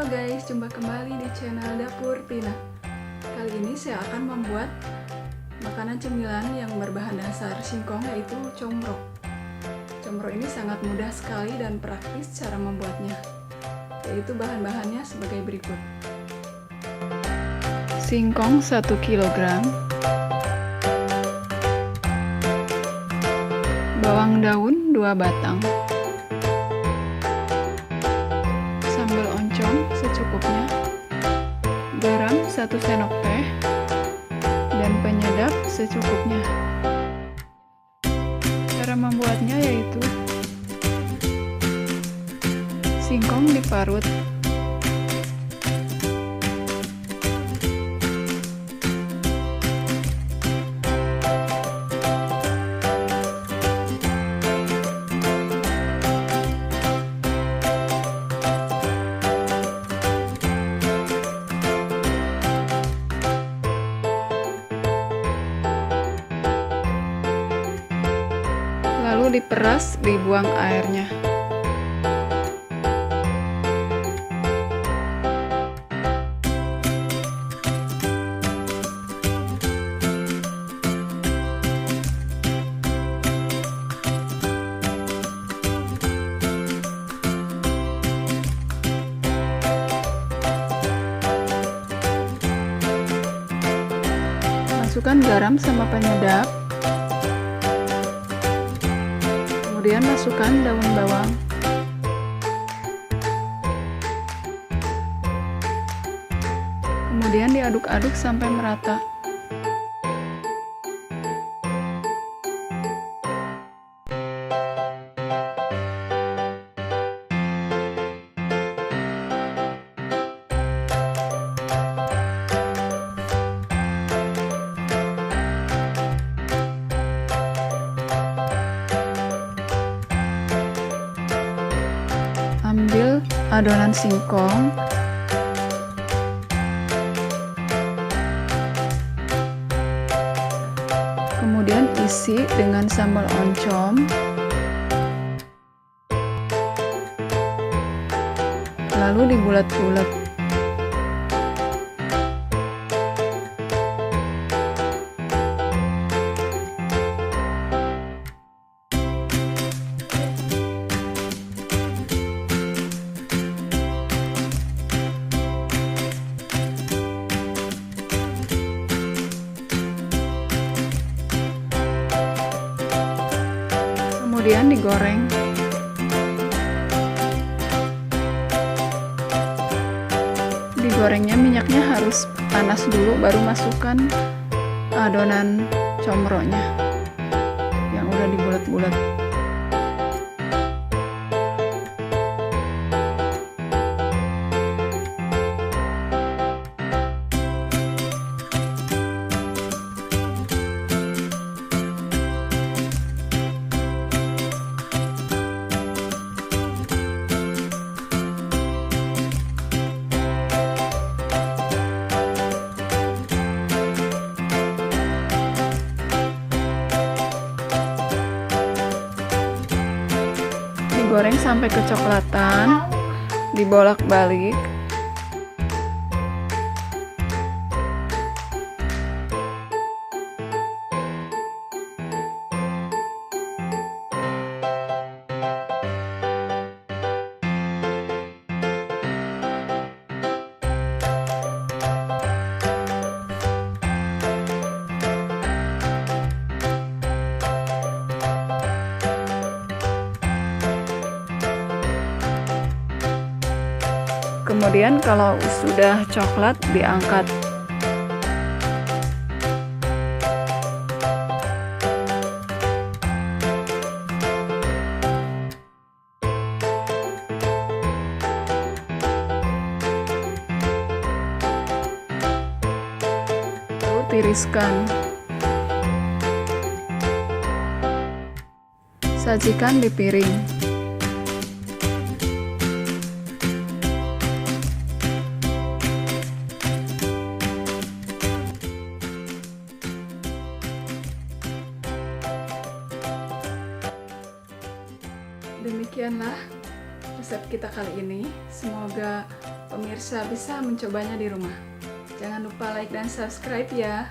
guys, jumpa kembali di channel Dapur Tina. Kali ini saya akan membuat makanan cemilan yang berbahan dasar singkong, yaitu comro. Comro ini sangat mudah sekali dan praktis cara membuatnya, yaitu bahan-bahannya sebagai berikut: singkong 1 kg, bawang daun 2 batang, sambal oncom secukupnya, garam 1 sendok teh, dan penyedap secukupnya. Cara membuatnya yaitu singkong diparut, lalu diperas, dibuang airnya. Masukkan garam sama penyedap. Kemudian masukkan daun bawang, kemudian diaduk-aduk sampai merata. Ambil adonan singkong, kemudian isi dengan sambal oncom, lalu dibulat-bulat. Kemudian digoreng. Digorengnya minyaknya harus panas dulu, baru masukkan adonan comronya yang udah dibulat-bulat. Digoreng sampai kecoklatan, dibolak-balik. Kemudian kalau sudah coklat, diangkat. Lalu tiriskan. Sajikan di piring. Demikianlah resep kita kali ini. Semoga pemirsa bisa mencobanya di rumah. Jangan lupa like dan subscribe ya.